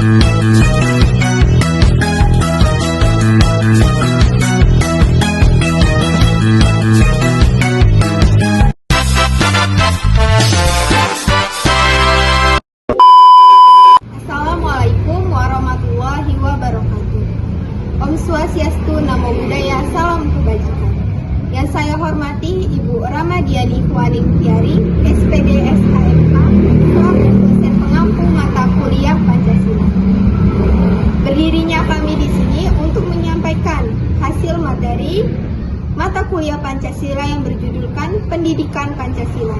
Assalamualaikum warahmatullahi wabarakatuh. Om Swastiastu, Namo Buddhaya, salam kebajikan. Yang saya hormati Ibu Ramadiani Huaning Tiari, SPD SHMK, selaku dosen pengampu mata kuliah Pancasila. Berdirinya kami di sini untuk menyampaikan hasil materi mata kuliah Pancasila yang berjudulkan Pendidikan Pancasila.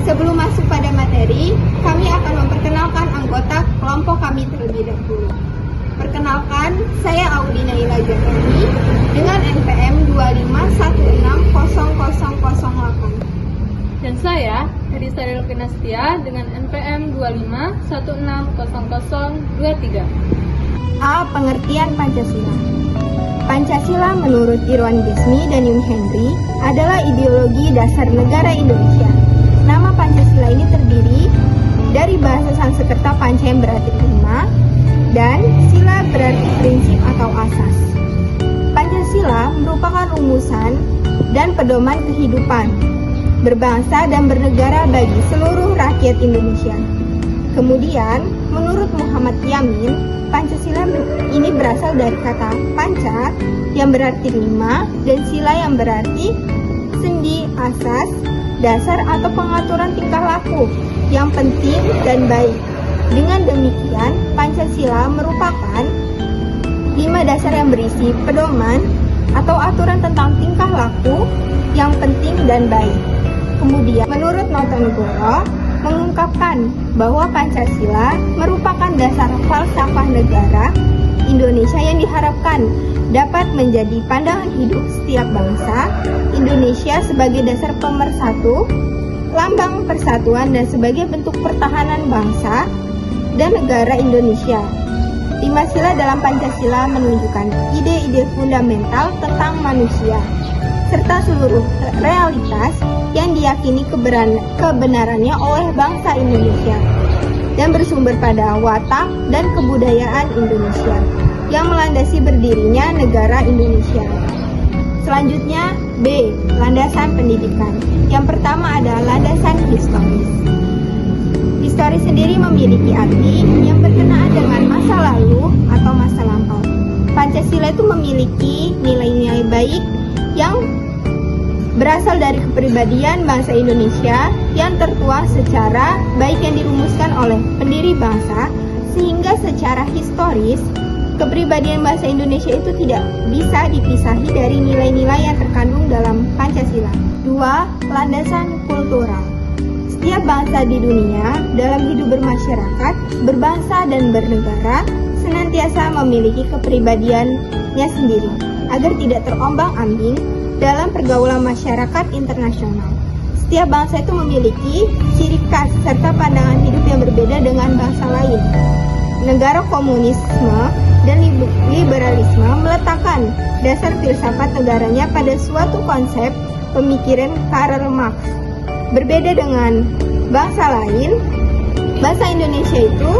Sebelum masuk pada materi, kami akan memperkenalkan anggota kelompok kami terlebih dahulu. Perkenalkan, saya Audina Ila Jatani dengan NPM 25160008. Dan saya, Heri Saril Kinastia dengan NPM 25160023. A. Pengertian Pancasila. Pancasila menurut Irwan Gesmi dan Yung Henry adalah ideologi dasar negara Indonesia. Nama Pancasila ini terdiri dari bahasa Sanskerta panca yang berarti lima dan sila berarti prinsip atau asas. Pancasila merupakan rumusan dan pedoman kehidupan berbangsa dan bernegara bagi seluruh rakyat Indonesia. Kemudian, menurut Muhammad Yamin, Pancasila ini berasal dari kata panca yang berarti lima dan sila yang berarti sendi, asas, dasar atau pengaturan tingkah laku yang penting dan baik. Dengan demikian, Pancasila merupakan 5 dasar yang berisi pedoman atau aturan tentang tingkah laku yang penting dan baik. Kemudian, menurut Notonegoro, mengungkapkan bahwa Pancasila merupakan dasar falsafah negara Indonesia yang diharapkan dapat menjadi pandangan hidup setiap bangsa Indonesia sebagai dasar pemersatu, lambang persatuan dan sebagai bentuk pertahanan bangsa dan negara Indonesia. 5 sila dalam Pancasila menunjukkan ide-ide fundamental tentang manusia serta seluruh realitas yang diyakini kebenarannya oleh bangsa Indonesia dan bersumber pada watak dan kebudayaan Indonesia yang melandasi berdirinya negara Indonesia. Selanjutnya, B. Landasan pendidikan. Yang pertama adalah landasan historis. Historis sendiri memiliki arti yang berkenaan dengan masa lalu atau masa lampau. Pancasila itu memiliki nilai-nilai baik yang berasal dari kepribadian bangsa Indonesia yang tertuang secara baik yang dirumuskan oleh pendiri bangsa, sehingga secara historis kepribadian bangsa Indonesia itu tidak bisa dipisahi dari nilai-nilai yang terkandung dalam Pancasila. 2. Landasan kultural. Setiap bangsa di dunia dalam hidup bermasyarakat, berbangsa dan bernegara senantiasa memiliki kepribadiannya sendiri agar tidak terombang-ambing dalam pergaulan masyarakat internasional. Setiap bangsa itu memiliki ciri khas serta pandangan hidup yang berbeda dengan bangsa lain. Negara komunisme dan liberalisme meletakkan dasar filsafat negaranya pada suatu konsep pemikiran Karl Marx. Berbeda dengan bangsa lain, bangsa Indonesia itu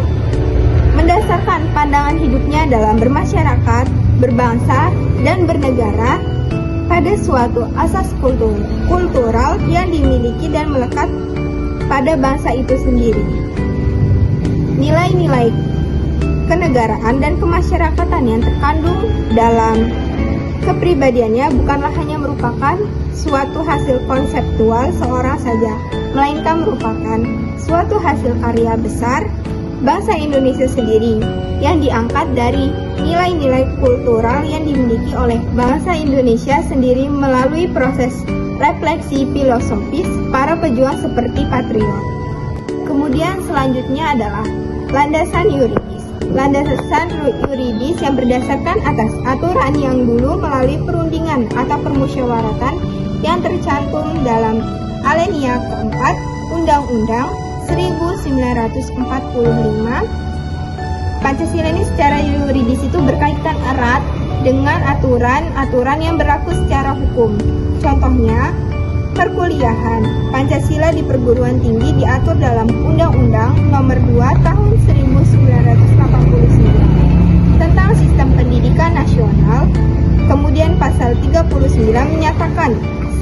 mendasarkan pandangan hidupnya dalam bermasyarakat, berbangsa, dan bernegara pada suatu asas kultural yang dimiliki dan melekat pada bangsa itu sendiri. Nilai-nilai kenegaraan dan kemasyarakatan yang terkandung dalam kepribadiannya bukanlah hanya merupakan suatu hasil konseptual seorang saja, melainkan merupakan suatu hasil karya besar bangsa Indonesia sendiri yang diangkat dari nilai-nilai kultural yang dimiliki oleh bangsa Indonesia sendiri melalui proses refleksi filosofis para pejuang seperti patriot. Kemudian selanjutnya adalah landasan yuridis. Landasan yuridis yang berdasarkan atas aturan yang dulu melalui perundingan atau permusyawaratan yang tercantum dalam alinea keempat Undang-Undang 1945. Pancasila ini secara yuridis itu berkaitan erat dengan aturan-aturan yang berlaku secara hukum. Contohnya, perkuliahan. Pancasila di perguruan tinggi diatur dalam Undang-Undang Nomor 2 Tahun 1989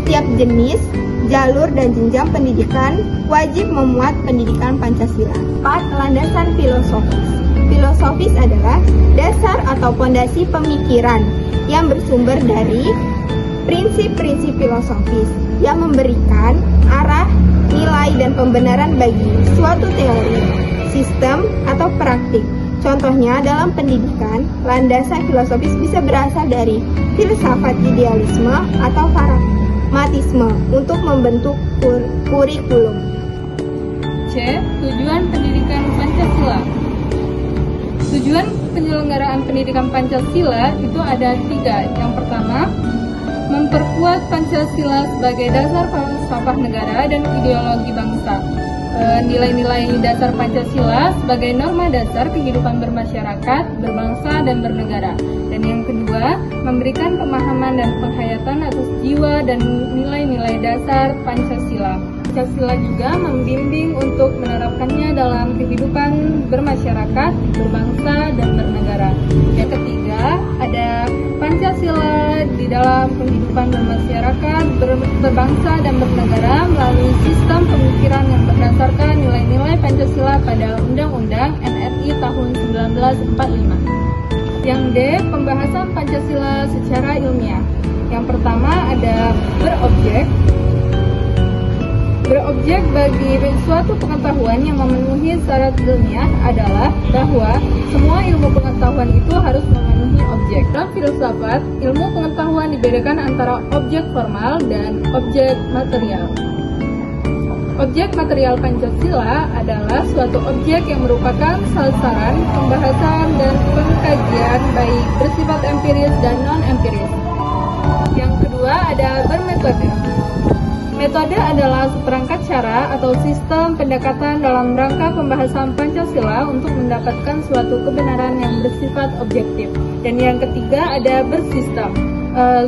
Setiap jenis, jalur, dan jenjang pendidikan wajib memuat pendidikan Pancasila. 4. Landasan filosofis. Filosofis adalah dasar atau pondasi pemikiran yang bersumber dari prinsip-prinsip filosofis yang memberikan arah, nilai, dan pembenaran bagi suatu teori, sistem, atau praktik. Contohnya dalam pendidikan, landasan filosofis bisa berasal dari filsafat idealisme atau pragmatisme untuk membentuk kurikulum. C. Tujuan pendidikan Pancasila. Tujuan penyelenggaraan pendidikan Pancasila itu ada 3. Yang pertama, memperkuat Pancasila sebagai dasar falsafah negara dan ideologi bangsa. Nilai-nilai dasar Pancasila sebagai norma dasar kehidupan bermasyarakat, berbangsa, dan bernegara. Dan yang kedua, memberikan pemahaman dan penghayatan atas jiwa dan nilai-nilai dasar Pancasila. Pancasila juga membimbing untuk menerapkannya dalam kehidupan bermasyarakat, berbangsa, dan bernegara. Yang ketiga, ada Pancasila di dalam kehidupan bermasyarakat, berbangsa, dan bernegara melalui sistem pemikiran yang berdasarkan nilai-nilai Pancasila pada Undang-Undang NRI tahun 1945. Yang D, pembahasan Pancasila secara ilmiah. Yang pertama ada berobjek. Berobjek bagi suatu pengetahuan yang memenuhi syarat ilmiah adalah bahwa semua ilmu pengetahuan itu harus memenuhi objek. Dalam filsafat, ilmu pengetahuan dibedakan antara objek formal dan objek material. Objek material Pancasila adalah suatu objek yang merupakan sasaran pembahasan dan pengkajian baik bersifat empiris dan non-empiris. Yang kedua ada bermetode. Metode adalah seperangkat cara atau sistem pendekatan dalam rangka pembahasan Pancasila untuk mendapatkan suatu kebenaran yang bersifat objektif. Dan yang ketiga ada bersistem.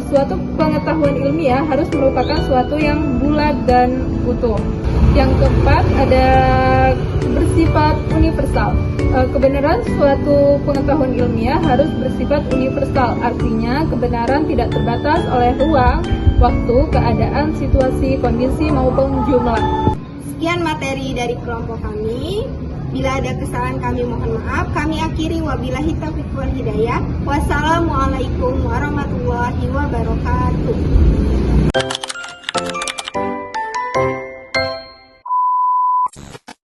Suatu pengetahuan ilmiah harus merupakan suatu yang bulat dan utuh. Yang keempat ada bersifat universal. Kebenaran suatu pengetahuan ilmiah harus bersifat universal, artinya kebenaran tidak terbatas oleh ruang, waktu, keadaan, situasi, kondisi, maupun jumlah. Sekian materi dari kelompok kami. Bila ada kesalahan kami mohon maaf. Kami akhiri wabillahi taufiq wal hidayah. Wassalamualaikum warahmatullahi wabarakatuh.